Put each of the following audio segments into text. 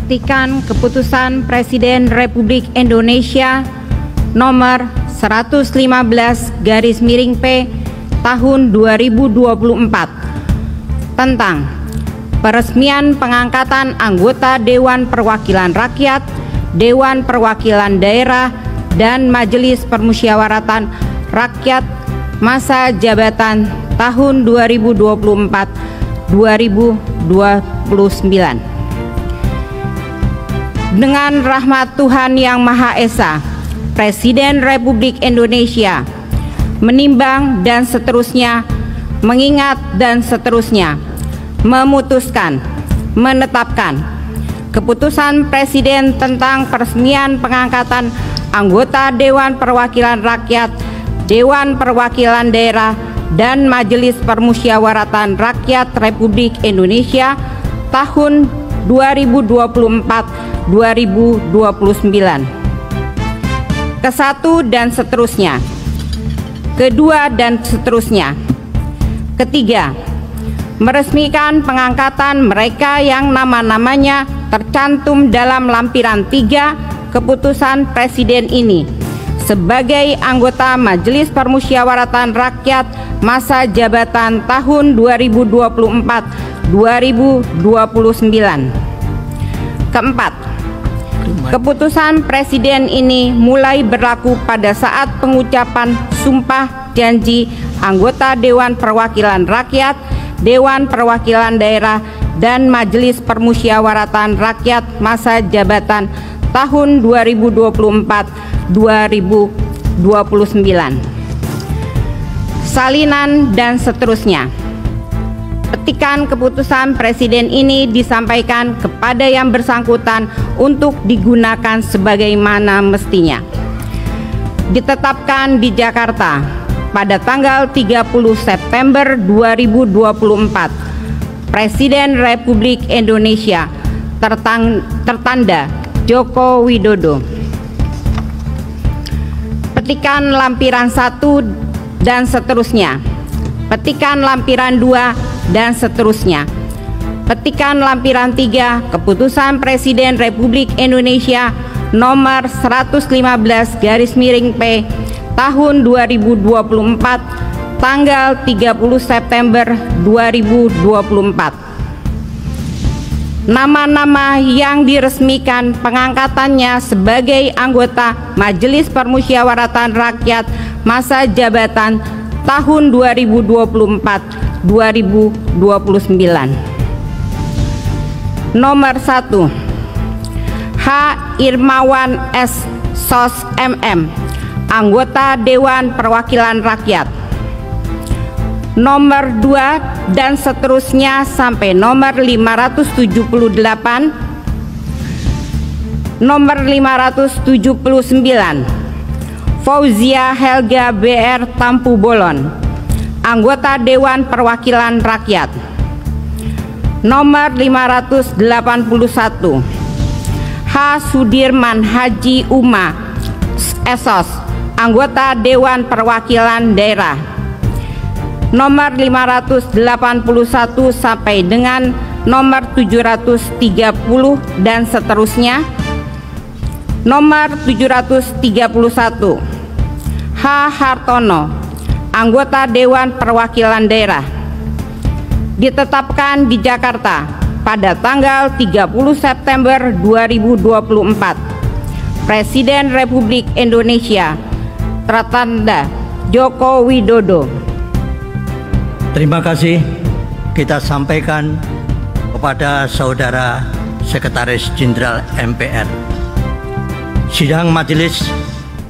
petikan keputusan Presiden Republik Indonesia nomor 115/P tahun 2024 tentang peresmian pengangkatan anggota Dewan Perwakilan Rakyat, Dewan Perwakilan Daerah, dan Majelis Permusyawaratan Rakyat masa jabatan tahun 2024-2029. Dengan rahmat Tuhan Yang Maha Esa, Presiden Republik Indonesia menimbang dan seterusnya, mengingat dan seterusnya, memutuskan, menetapkan keputusan Presiden tentang peresmian pengangkatan anggota Dewan Perwakilan Rakyat, Dewan Perwakilan Daerah, dan Majelis Permusyawaratan Rakyat Republik Indonesia tahun 2024-2029. Kesatu dan seterusnya. Kedua dan seterusnya. Ketiga, meresmikan pengangkatan mereka yang nama-namanya tercantum dalam lampiran 3 keputusan Presiden ini sebagai anggota Majelis Permusyawaratan Rakyat masa jabatan tahun 2024-2029. Keempat, keputusan Presiden ini mulai berlaku pada saat pengucapan sumpah janji anggota Dewan Perwakilan Rakyat, Dewan Perwakilan Daerah, dan Majelis Permusyawaratan Rakyat masa jabatan tahun 2024-2029. Salinan dan seterusnya. Petikan keputusan Presiden ini disampaikan kepada yang bersangkutan untuk digunakan sebagaimana mestinya. Ditetapkan di Jakarta pada tanggal 30 September 2024, Presiden Republik Indonesia tertanda Joko Widodo. Petikan lampiran 1 dan seterusnya. Petikan lampiran 2 dan seterusnya. Petikan lampiran 3 keputusan Presiden Republik Indonesia nomor 115/P tahun 2024 tanggal 30 September 2024. Nama-nama yang diresmikan pengangkatannya sebagai anggota Majelis Permusyawaratan Rakyat masa jabatan tahun 2024-2029. Nomor 1, H. Irmawan S. Sos MM, anggota Dewan Perwakilan Rakyat. Nomor 2 dan seterusnya sampai nomor 578. Nomor 579, Fauzia Helga BR Tampu Bolon, anggota Dewan Perwakilan Rakyat. Nomor 581, H. Sudirman Haji Uma Esos, anggota Dewan Perwakilan Daerah. Nomor 581 sampai dengan nomor 730 dan seterusnya. Nomor 731, H. Hartono, anggota Dewan Perwakilan Daerah. Ditetapkan di Jakarta pada tanggal 30 September 2024. Presiden Republik Indonesia tertanda Joko Widodo. Terima kasih kita sampaikan kepada Saudara Sekretaris Jenderal MPR. Sidang majelis,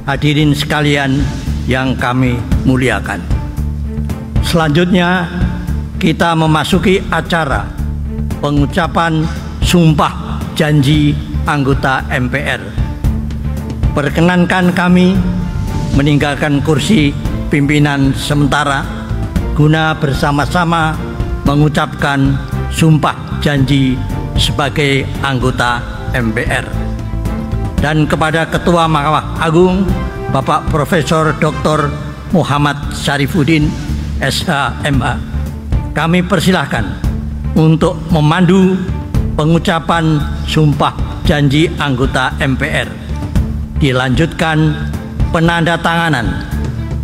hadirin sekalian yang kami muliakan. Selanjutnya kita memasuki acara pengucapan sumpah janji anggota MPR. Perkenankan kami meninggalkan kursi pimpinan sementara guna bersama-sama mengucapkan sumpah janji sebagai anggota MPR. Dan kepada Ketua Mahkamah Agung Bapak Profesor Dr. Muhammad Syarifuddin SH.MA, kami persilahkan untuk memandu pengucapan sumpah janji anggota MPR. Dilanjutkan penandatanganan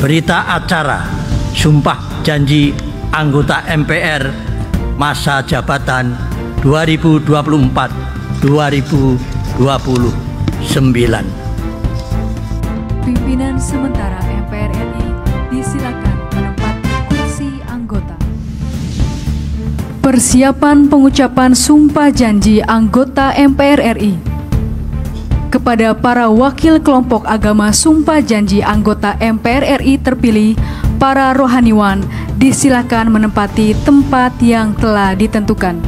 berita acara sumpah janji anggota MPR masa jabatan 2024-2029. Pimpinan sementara MPR RI disilakan menempati kursi anggota. Persiapan pengucapan sumpah janji anggota MPR RI. Kepada para wakil kelompok agama sumpah janji anggota MPR RI terpilih, para rohaniwan disilakan menempati tempat yang telah ditentukan.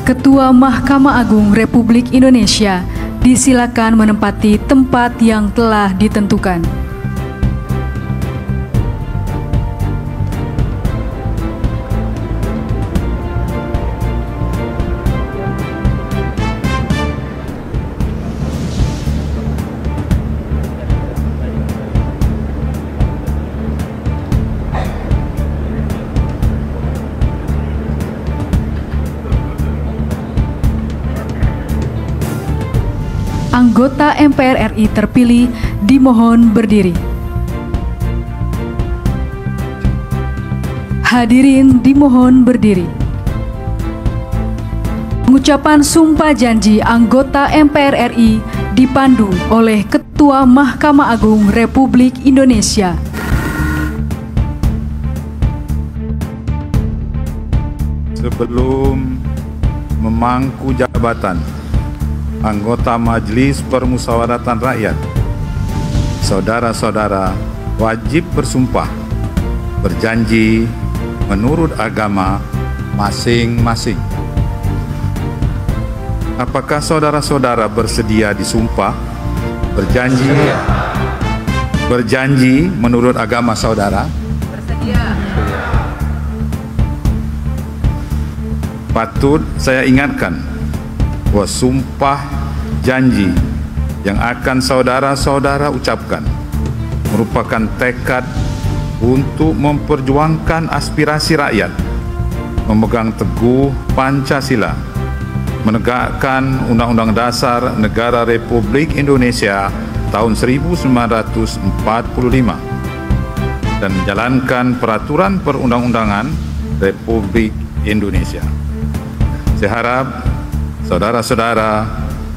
Ketua Mahkamah Agung Republik Indonesia disilakan menempati tempat yang telah ditentukan. Anggota MPR RI terpilih dimohon berdiri. Hadirin dimohon berdiri. Pengucapan sumpah janji anggota MPR RI dipandu oleh Ketua Mahkamah Agung Republik Indonesia. Sebelum memangku jabatan anggota Majelis Permusyawaratan Rakyat, saudara-saudara wajib bersumpah berjanji menurut agama masing-masing. Apakah saudara-saudara bersedia disumpah berjanji menurut agama saudara? Bersedia. Patut saya ingatkan bahwa sumpah janji yang akan saudara-saudara ucapkan merupakan tekad untuk memperjuangkan aspirasi rakyat, memegang teguh Pancasila, menegakkan Undang-Undang Dasar Negara Republik Indonesia tahun 1945, dan menjalankan peraturan perundang-undangan Republik Indonesia. Saya harap saudara-saudara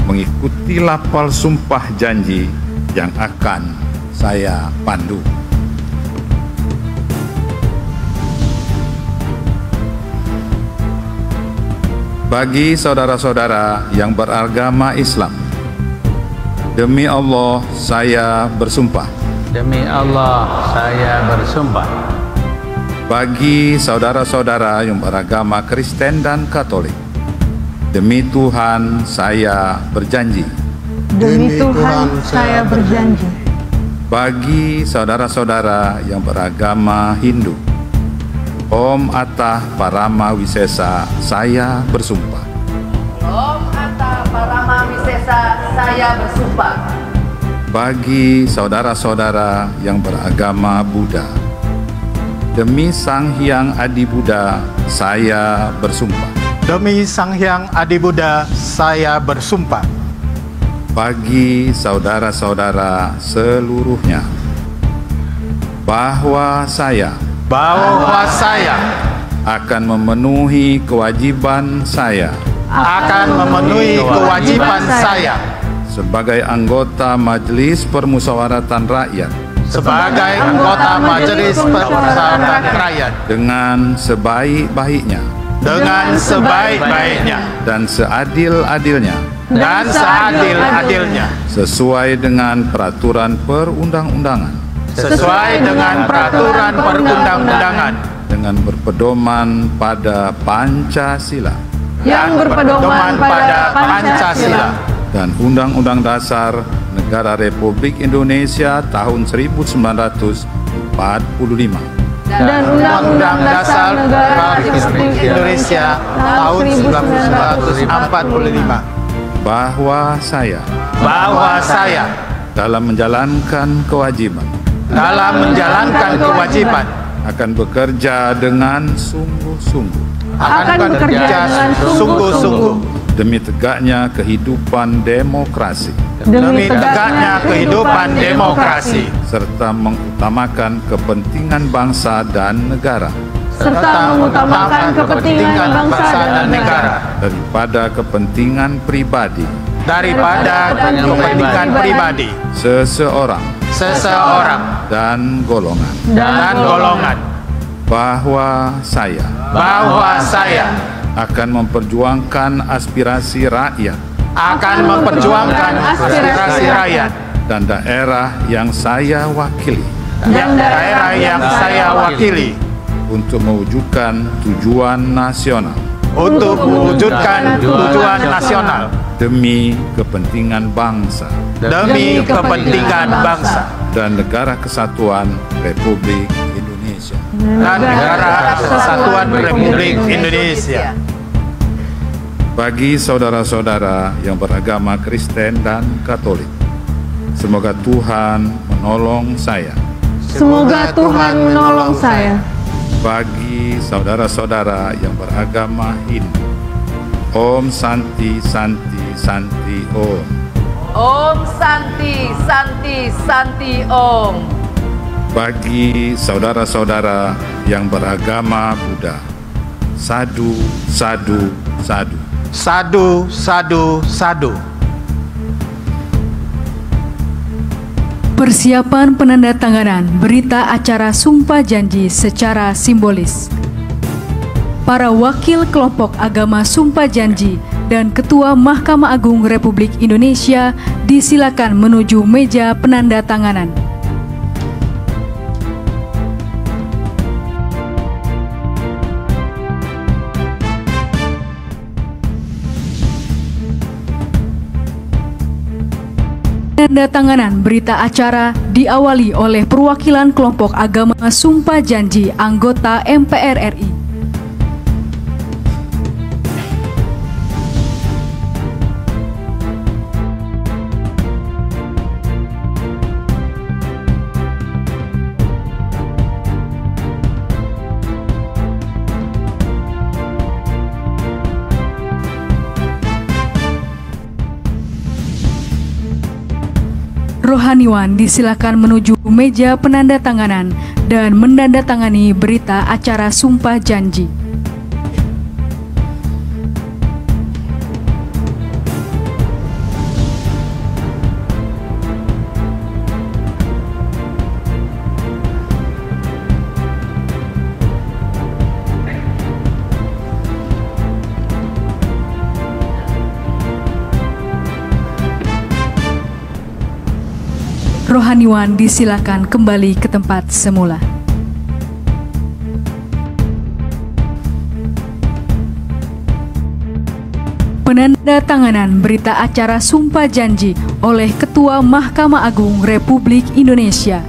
mengikuti lafal sumpah janji yang akan saya pandu. Bagi saudara-saudara yang beragama Islam, demi Allah saya bersumpah. Demi Allah saya bersumpah. Bagi saudara-saudara yang beragama Kristen dan Katolik, demi Tuhan saya berjanji. Demi Tuhan saya berjanji. Bagi saudara-saudara yang beragama Hindu, Om Atah Parama Wisesa saya bersumpah. Om Atah Parama Wisesa saya bersumpah. Bagi saudara-saudara yang beragama Buddha, demi Sang Hyang Adi Buddha saya bersumpah. Demi Sang Hyang Adi Buddha, saya bersumpah. Bagi saudara-saudara seluruhnya, bahwa saya akan memenuhi kewajiban saya sebagai anggota Majelis Permusyawaratan Rakyat dengan sebaik-baiknya dan seadil-adilnya sesuai dengan peraturan perundang-undangan dengan berpedoman pada Pancasila dan Undang-Undang Dasar Negara Republik Indonesia tahun 1945 dan Undang-Undang Dasar Negara Republik Indonesia tahun 1945 bahwa saya dalam menjalankan kewajiban akan bekerja dengan sungguh-sungguh demi tegaknya kehidupan demokrasi serta mengutamakan kepentingan bangsa dan negara daripada kepentingan pribadi seseorang dan golongan, bahwa saya akan memperjuangkan aspirasi rakyat dan daerah yang saya wakili untuk mewujudkan tujuan nasional demi kepentingan bangsa dan negara kesatuan Republik Indonesia. Bagi saudara-saudara yang beragama Kristen dan Katolik, semoga Tuhan menolong saya. Bagi saudara-saudara yang beragama Hindu, Om Santi Santi Santi Om. Om Santi Santi Santi Om. Bagi saudara-saudara yang beragama Buddha, Sadu Sadu Sadu. Sadu, sadu, sadu. Persiapan penandatanganan berita acara Sumpah Janji secara simbolis. Para wakil kelompok agama Sumpah Janji dan Ketua Mahkamah Agung Republik Indonesia disilakan menuju meja penandatanganan. Penandatanganan berita acara diawali oleh perwakilan kelompok agama Sumpah Janji anggota MPR RI. Rohaniwan disilakan menuju meja penandatanganan dan menandatangani berita acara Sumpah Janji. Rohaniwan disilakan kembali ke tempat semula. Penandatanganan berita acara Sumpah Janji oleh Ketua Mahkamah Agung Republik Indonesia.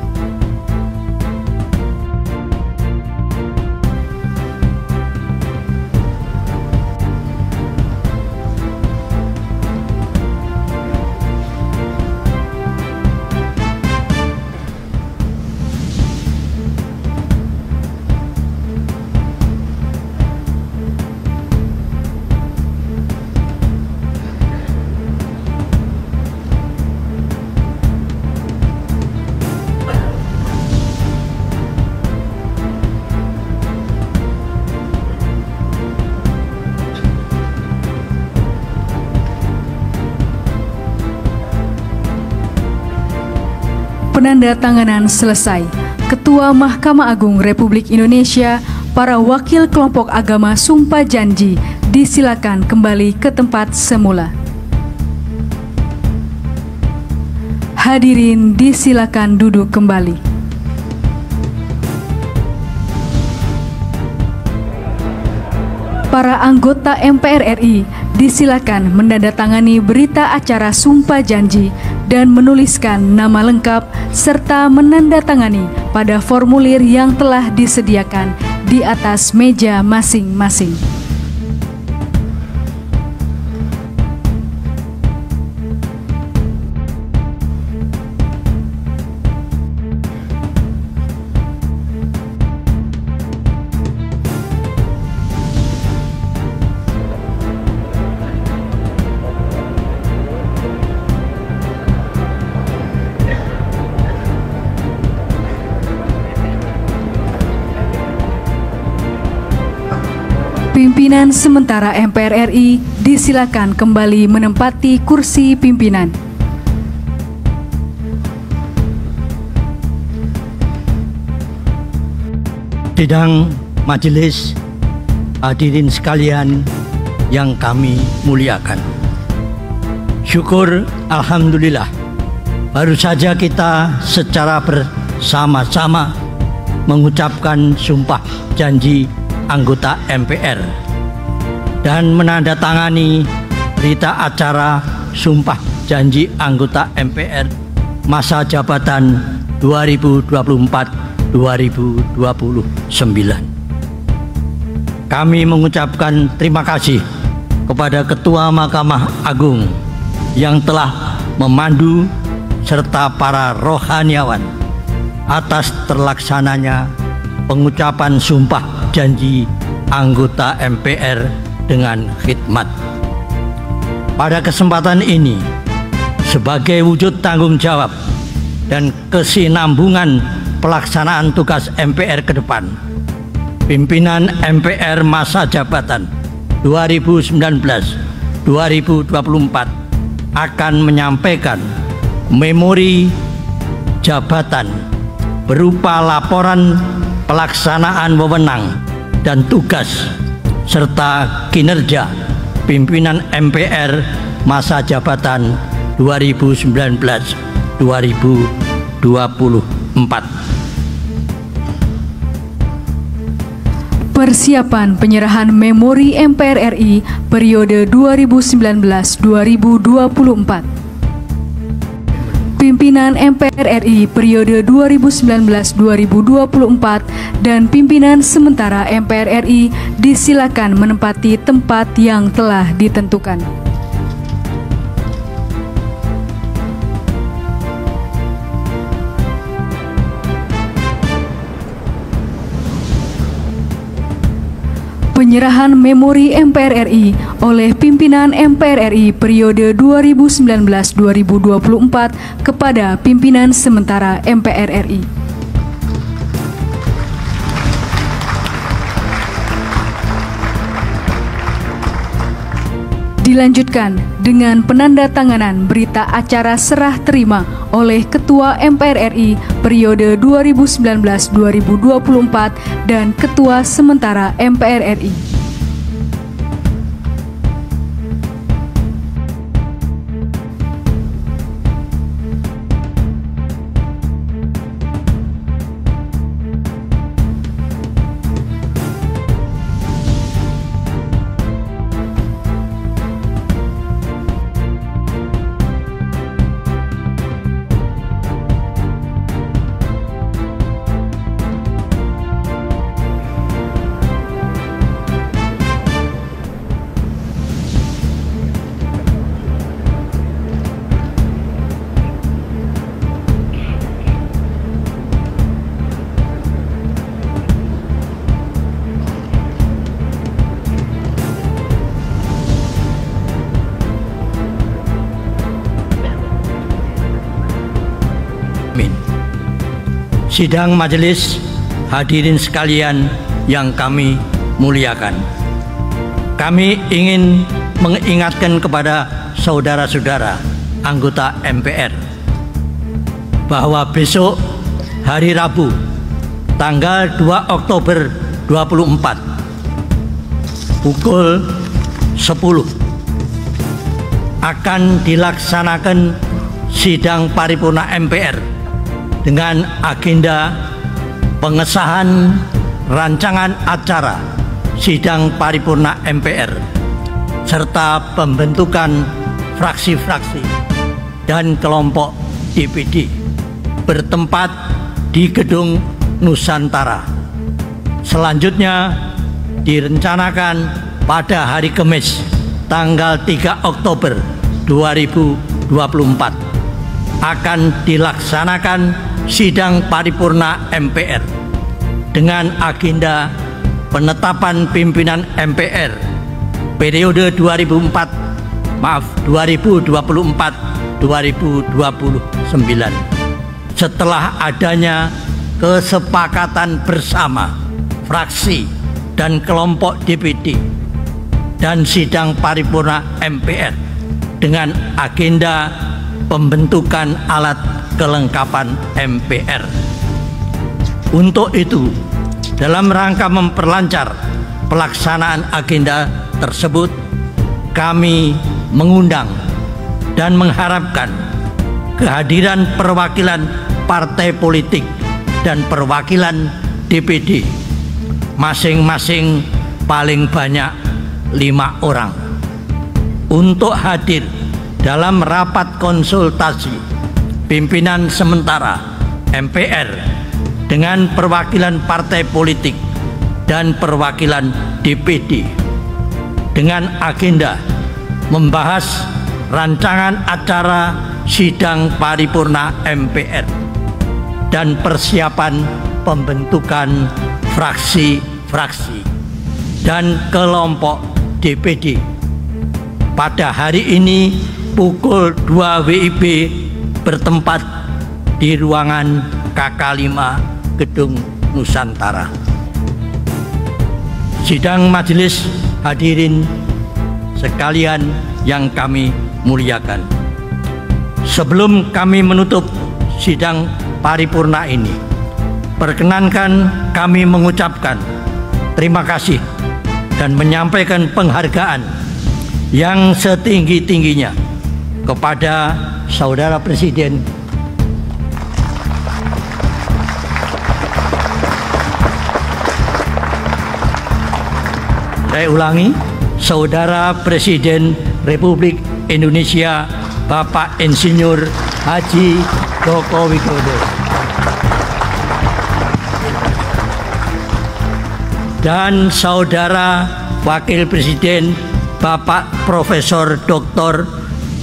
Penandatanganan selesai. Ketua Mahkamah Agung Republik Indonesia, para wakil kelompok agama Sumpah Janji disilakan kembali ke tempat semula. Hadirin disilakan duduk kembali. Para anggota MPR RI disilakan menandatangani berita acara sumpah janji dan menuliskan nama lengkap serta menandatangani pada formulir yang telah disediakan di atas meja masing-masing. Pimpinan sementara MPR RI disilakan kembali menempati kursi pimpinan. Sidang majelis, hadirin sekalian yang kami muliakan. Syukur alhamdulillah, baru saja kita secara bersama-sama mengucapkan sumpah janji anggota MPR dan menandatangani berita acara sumpah janji anggota MPR masa jabatan 2024-2029. Kami mengucapkan terima kasih kepada Ketua Mahkamah Agung yang telah memandu serta para rohaniawan atas terlaksananya pengucapan sumpah janji anggota MPR dengan khidmat. Pada kesempatan ini, sebagai wujud tanggung jawab dan kesinambungan pelaksanaan tugas MPR ke depan, pimpinan MPR masa jabatan 2019-2024 akan menyampaikan memori jabatan berupa laporan pelaksanaan wewenang dan tugas serta kinerja pimpinan MPR masa jabatan 2019-2024. Persiapan penyerahan memori MPR RI periode 2019-2024. Pimpinan MPR RI periode 2019-2024 dan pimpinan sementara MPR RI disilakan menempati tempat yang telah ditentukan. Penyerahan memori MPR RI oleh pimpinan MPR RI periode 2019-2024 kepada pimpinan sementara MPR RI. Dilanjutkan dengan penandatanganan berita acara serah terima oleh Ketua MPR RI periode 2019-2024 dan Ketua sementara MPR RI. Sidang majelis, hadirin sekalian yang kami muliakan. Kami ingin mengingatkan kepada saudara-saudara anggota MPR bahwa besok hari Rabu tanggal 2 Oktober 2024 pukul 10 akan dilaksanakan sidang paripurna MPR dengan agenda pengesahan rancangan acara sidang paripurna MPR serta pembentukan fraksi-fraksi dan kelompok DPD bertempat di Gedung Nusantara. Selanjutnya direncanakan pada hari Kamis tanggal 3 Oktober 2024 akan dilaksanakan sidang paripurna MPR dengan agenda penetapan pimpinan MPR periode 2024-2029 setelah adanya kesepakatan bersama fraksi dan kelompok DPD dan sidang paripurna MPR dengan agenda pembentukan alat kelengkapan MPR. Untuk itu, dalam rangka memperlancar pelaksanaan agenda tersebut, kami mengundang dan mengharapkan kehadiran perwakilan partai politik dan perwakilan DPD masing-masing paling banyak 5 orang untuk hadir dalam rapat konsultasi pimpinan sementara MPR dengan perwakilan partai politik dan perwakilan DPD dengan agenda membahas rancangan acara sidang paripurna MPR dan persiapan pembentukan fraksi-fraksi dan kelompok DPD pada hari ini pukul 2 WIB bertempat di ruangan KK5 Gedung Nusantara. Sidang majelis hadirin sekalian yang kami muliakan. Sebelum kami menutup sidang paripurna ini, perkenankan kami mengucapkan terima kasih dan menyampaikan penghargaan yang setinggi-tingginya kepada Saudara Presiden saya ulangi, Saudara Presiden Republik Indonesia Bapak Insinyur Haji Joko Widodo dan Saudara Wakil Presiden Bapak Profesor Dr.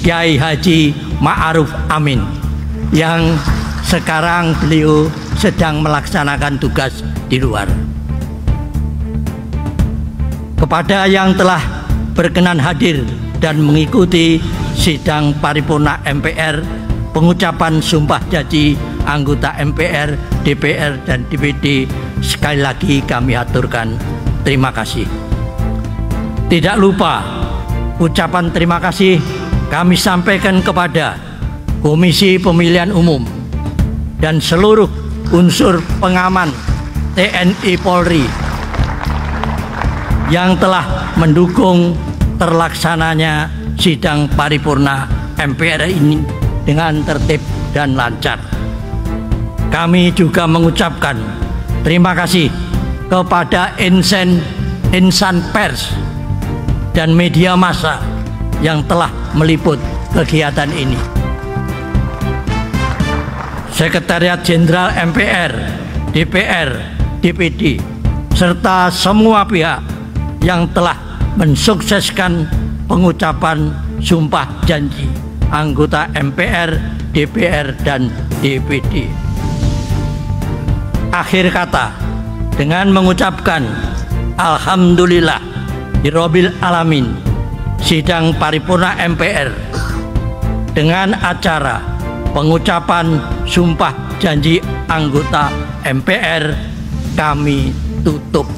Kiai Haji Ma'ruf Amin yang sekarang beliau sedang melaksanakan tugas di luar. Kepada yang telah berkenan hadir dan mengikuti sidang paripurna MPR, pengucapan sumpah janji anggota MPR, DPR, dan DPD, sekali lagi kami aturkan terima kasih. Tidak lupa, ucapan terima kasih kami sampaikan kepada Komisi Pemilihan Umum dan seluruh unsur pengaman TNI Polri yang telah mendukung terlaksananya sidang paripurna MPR ini dengan tertib dan lancar. Kami juga mengucapkan terima kasih kepada insan pers dan media massa yang telah meliput kegiatan ini. Sekretariat Jenderal MPR, DPR, DPD, serta semua pihak yang telah mensukseskan pengucapan sumpah janji anggota MPR, DPR, dan DPD. Akhir kata, dengan mengucapkan Alhamdulillah Rabbil Alamin, sidang paripurna MPR dengan acara pengucapan sumpah janji anggota MPR kami tutup.